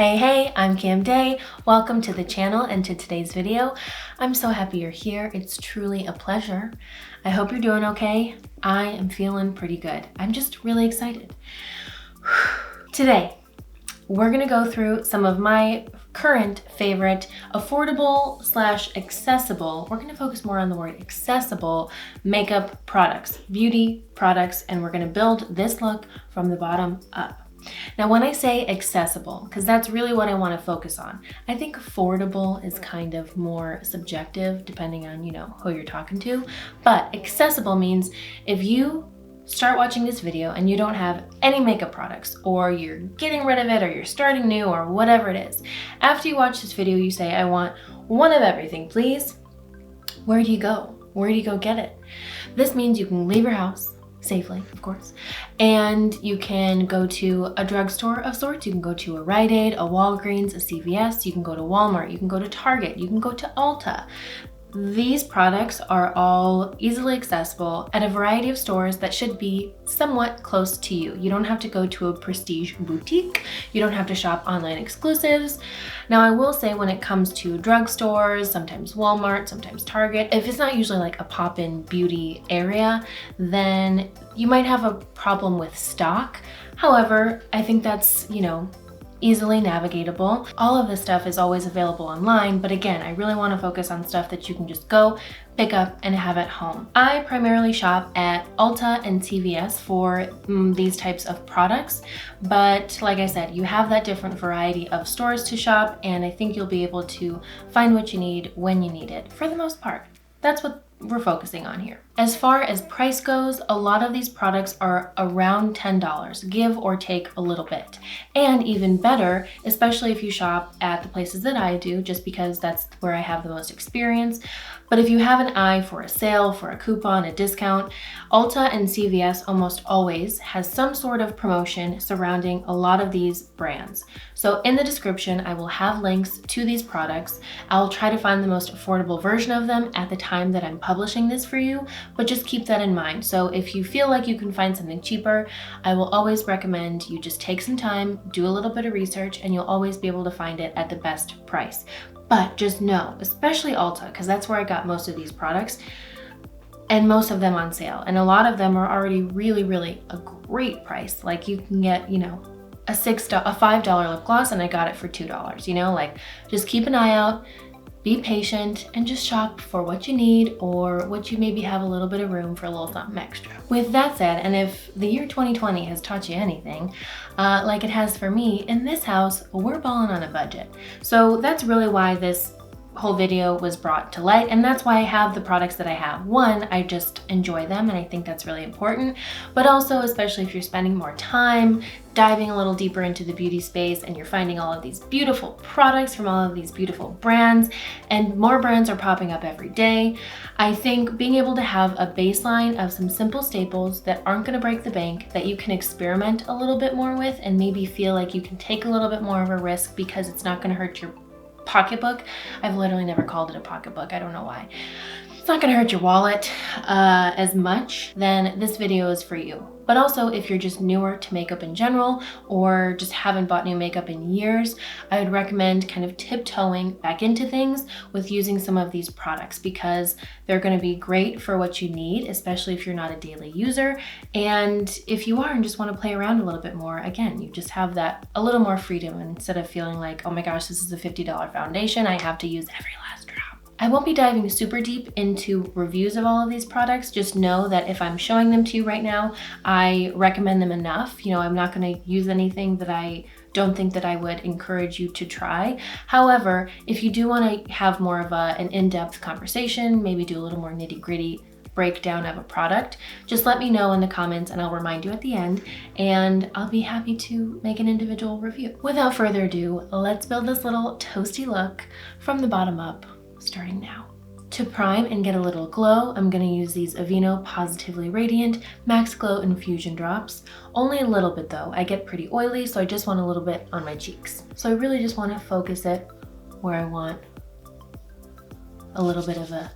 Hey, I'm Cam Day. Welcome to the channel and to today's video. I'm so happy you're here. It's truly a pleasure. I hope you're doing okay. I am feeling pretty good. I'm just really excited. Today, we're gonna go through some of my current favorite affordable / accessible, we're gonna focus more on the word accessible makeup products, beauty products, and we're gonna build this look from the bottom up. Now, when I say accessible, because that's really what I want to focus on, I think affordable is kind of more subjective depending on, who you're talking to. But accessible means if you start watching this video and you don't have any makeup products, or you're getting rid of it, or you're starting new, or whatever it is, after you watch this video, you say, I want one of everything, please. Where do you go? Where do you go get it? This means you can leave your house safely, of course, and you can go to a drugstore of sorts. You can go to a Rite Aid, a Walgreens, a CVS, you can go to Walmart, you can go to Target, you can go to Ulta. These products are all easily accessible at a variety of stores that should be somewhat close to you. You don't have to go to a prestige boutique. You don't have to shop online exclusives. Now, I will say when it comes to drugstores, sometimes Walmart, sometimes Target, if it's not usually like a pop-in beauty area, then you might have a problem with stock. However, I think that's, easily navigatable. All of this stuff is always available online, but again, I really want to focus on stuff that you can just go pick up and have at home. I primarily shop at Ulta and CVS for these types of products, but like I said, you have that different variety of stores to shop, and I think you'll be able to find what you need when you need it, for the most part. That's what we're focusing on here. As far as price goes, a lot of these products are around $10, give or take a little bit. And even better, especially if you shop at the places that I do, just because that's where I have the most experience. But if you have an eye for a sale, for a coupon, a discount, Ulta and CVS almost always has some sort of promotion surrounding a lot of these brands. So in the description, I will have links to these products. I'll try to find the most affordable version of them at the time that I'm publishing this for you, but just keep that in mind. So if you feel like you can find something cheaper, I will always recommend you just take some time, do a little bit of research, and you'll always be able to find it at the best price. But just know, especially Ulta, because that's where I got most of these products, and most of them on sale. And a lot of them are already really a great price. Like you can get, a $5 lip gloss, and I got it for $2. Like just keep an eye out, be patient, and just shop for what you need or what you maybe have a little bit of room for a little something extra. With that said, and if the year 2020 has taught you anything, like it has for me, in this house, we're balling on a budget. So that's really why this whole video was brought to light, and that's why I have the products that I have. One, I just enjoy them, and I think that's really important, but also especially if you're spending more time diving a little deeper into the beauty space and you're finding all of these beautiful products from all of these beautiful brands, and more brands are popping up every day. I think being able to have a baseline of some simple staples that aren't going to break the bank, that you can experiment a little bit more with and maybe feel like you can take a little bit more of a risk because it's not going to hurt your pocketbook. I've literally never called it a pocketbook. I don't know why. It's not gonna hurt your wallet as much, then this video is for you. But also, if you're just newer to makeup in general, or just haven't bought new makeup in years, I would recommend kind of tiptoeing back into things with using some of these products, because they're gonna be great for what you need, especially if you're not a daily user. And if you are and just wanna play around a little bit more, again, you just have that a little more freedom, instead of feeling like, oh my gosh, this is a $50 foundation, I have to use every last drop. I won't be diving super deep into reviews of all of these products. Just know that if I'm showing them to you right now, I recommend them enough. I'm not going to use anything that I don't think that I would encourage you to try. However, if you do want to have more of an in-depth conversation, maybe do a little more nitty-gritty breakdown of a product, just let me know in the comments and I'll remind you at the end, and I'll be happy to make an individual review. Without further ado, let's build this little toasty look from the bottom up, starting now. To prime and get a little glow, I'm going to use these AVEENO Positively Radiant Max Glow Infusion Drops. Only a little bit though. I get pretty oily, so I just want a little bit on my cheeks. So I really just want to focus it where I want a little bit of a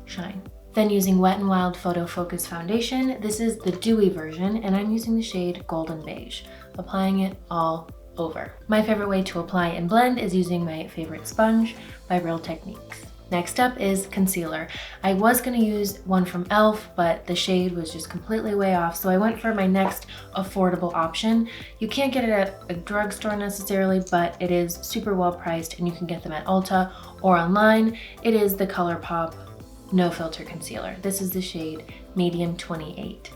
shine. Then using Wet n Wild PhotoFocus foundation, this is the dewy version, and I'm using the shade Golden Beige, applying it all over. My favorite way to apply and blend is using my favorite sponge by Real Techniques. Next up is concealer. I was gonna use one from e.l.f, but the shade was just completely way off, so I went for my next affordable option. You can't get it at a drugstore necessarily, but it is super well priced and you can get them at Ulta or online. It is the ColourPop No Filter Concealer. This is the shade Medium 28.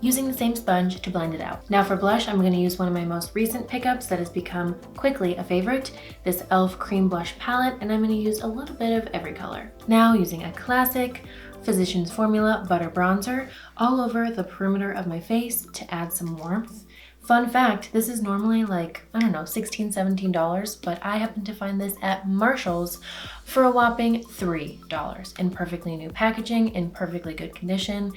Using the same sponge to blend it out. Now for blush, I'm gonna use one of my most recent pickups that has become quickly a favorite, this e.l.f. Cream Blush Palette, and I'm gonna use a little bit of every color. Now using a classic Physicians Formula Butter Bronzer all over the perimeter of my face to add some warmth. Fun fact, this is normally like, I don't know, $16, $17, but I happen to find this at Marshall's for a whopping $3 in perfectly new packaging, in perfectly good condition.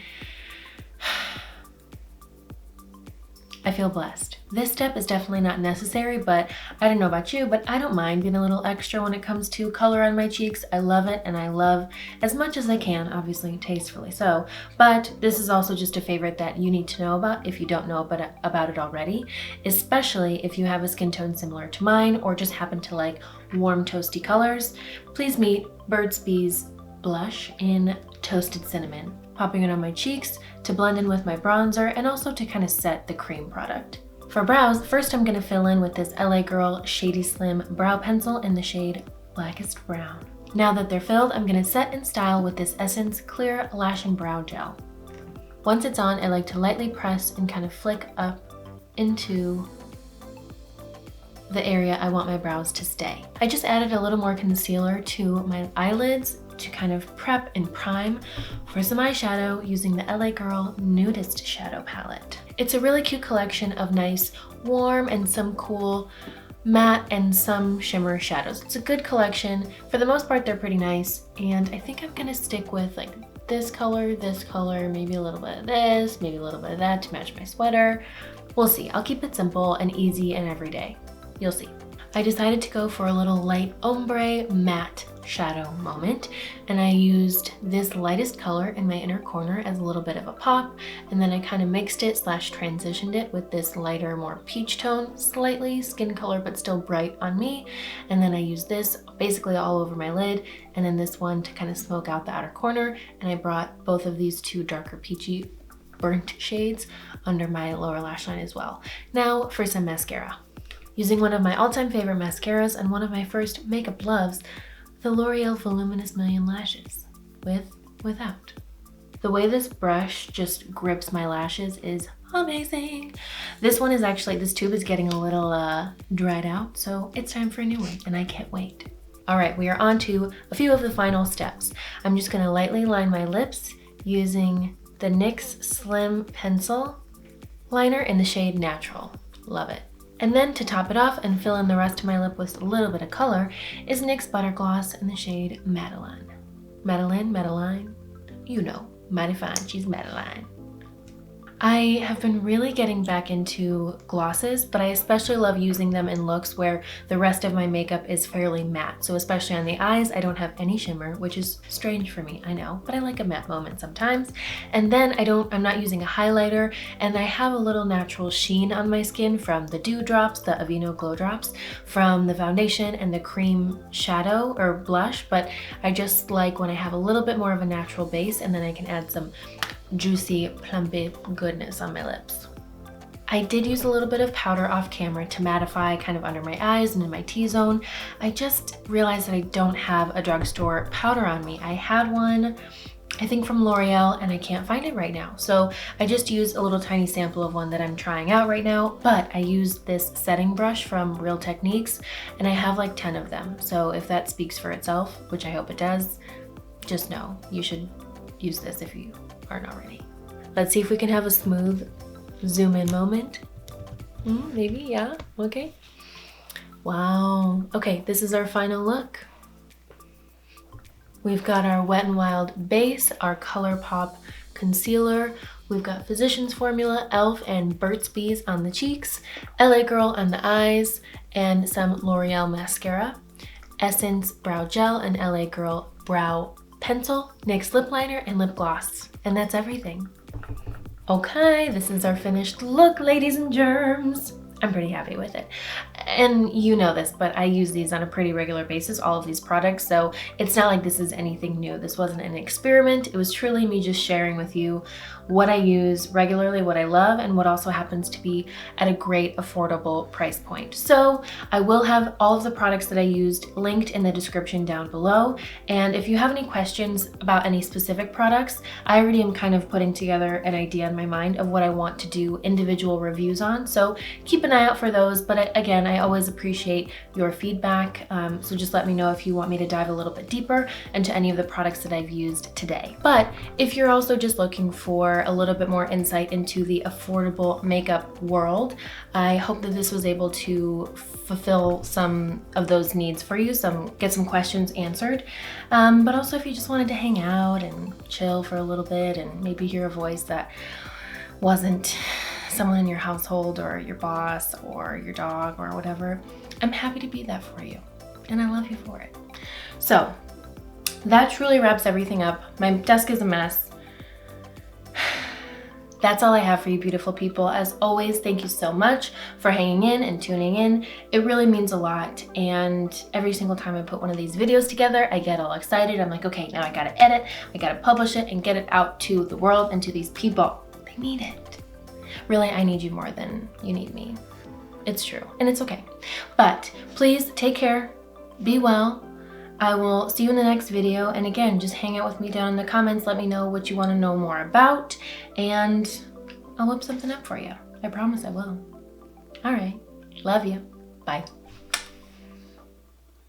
I feel blessed. This step is definitely not necessary, but I don't know about you, but I don't mind being a little extra when it comes to color on my cheeks. I love it, and I love as much as I can, obviously tastefully so, but this is also just a favorite that you need to know about if you don't know about it already, especially if you have a skin tone similar to mine or just happen to like warm toasty colors. Please meet BURT'S blush in Toasted Cinnamon. Popping it on my cheeks to blend in with my bronzer and also to kind of set the cream product. For brows, first I'm gonna fill in with this LA Girl Shady Slim Brow Pencil in the shade Blackest Brown. Now that they're filled, I'm gonna set and style with this Essence Clear Lash and Brow Gel. Once it's on, I like to lightly press and kind of flick up into the area I want my brows to stay. I just added a little more concealer to my eyelids to kind of prep and prime for some eyeshadow using the LA Girl Nudist shadow palette. It's a really cute collection of nice warm and some cool matte and some shimmer shadows. It's a good collection. For the most part, they're pretty nice, and I think I'm gonna stick with like this color, maybe a little bit of this, maybe a little bit of that to match my sweater. We'll see. I'll keep it simple and easy and everyday. You'll see. I decided to go for a little light ombre matte shadow moment, and I used this lightest color in my inner corner as a little bit of a pop, and then I kind of mixed it / transitioned it with this lighter, more peach tone, slightly skin color but still bright on me, and then I used this basically all over my lid, and then this one to kind of smoke out the outer corner, and I brought both of these two darker peachy burnt shades under my lower lash line as well. Now for some mascara. Using one of my all-time favorite mascaras and one of my first makeup loves, the L'Oreal Voluminous Million Lashes, without. The way this brush just grips my lashes is amazing. This one is actually, this tube is getting a little dried out, so it's time for a new one, and I can't wait. All right, we are on to a few of the final steps. I'm just gonna lightly line my lips using the NYX Slim Pencil Liner in the shade Natural. Love it. And then to top it off and fill in the rest of my lip with a little bit of color is NYX Butter Gloss in the shade Madeline. Madeline, you know, mighty fine, she's Madeline. I have been really getting back into glosses, but I especially love using them in looks where the rest of my makeup is fairly matte. So especially on the eyes, I don't have any shimmer, which is strange for me, I know, but I like a matte moment sometimes. And then I'm not using a highlighter, and I have a little natural sheen on my skin from the Dew Drops, the AVEENO Glow Drops, from the foundation and the cream shadow or blush, but I just like when I have a little bit more of a natural base, and then I can add some juicy, plumpy goodness on my lips. I did use a little bit of powder off camera to mattify kind of under my eyes and in my T-zone. I just realized that I don't have a drugstore powder on me. I had one, I think from L'Oreal, and I can't find it right now. So I just used a little tiny sample of one that I'm trying out right now, but I used this setting brush from Real Techniques, and I have like 10 of them. So if that speaks for itself, which I hope it does, just know you should use this if you aren't already. Let's see if we can have a smooth zoom in moment. Maybe, yeah, okay. Wow, okay, this is our final look. We've got our Wet n Wild base, our ColourPop concealer, we've got Physicians Formula, e.l.f. and BURT'S on the cheeks, LA Girl on the eyes, and some L'Oreal mascara, Essence Brow Gel and LA Girl Brow Pencil, NYX lip liner, and lip gloss. And that's everything. Okay, this is our finished look, ladies and germs. I'm pretty happy with it. And you know this, but I use these on a pretty regular basis, all of these products, so it's not like this is anything new. This wasn't an experiment. It was truly me just sharing with you what I use regularly, what I love, and what also happens to be at a great affordable price point. So I will have all of the products that I used linked in the description down below. And if you have any questions about any specific products, I already am kind of putting together an idea in my mind of what I want to do individual reviews on. So keep an eye out for those. But again, I always appreciate your feedback. So just let me know if you want me to dive a little bit deeper into any of the products that I've used today. But if you're also just looking for a little bit more insight into the affordable makeup world, I hope that this was able to fulfill some of those needs for you, get some questions answered. But also if you just wanted to hang out and chill for a little bit and maybe hear a voice that wasn't someone in your household or your boss or your dog or whatever, I'm happy to be that for you. And I love you for it. So that truly wraps everything up. My desk is a mess. That's all I have for you beautiful people. As always, thank you so much for hanging in and tuning in. It really means a lot. And every single time I put one of these videos together, I get all excited. I'm like, okay, now I gotta edit, I gotta publish it and get it out to the world and to these people. They need it. Really, I need you more than you need me. It's true, and it's okay. But please take care, be well. I will see you in the next video. And again, just hang out with me down in the comments. Let me know what you want to know more about, and I'll whip something up for you. I promise I will. All right. Love you. Bye.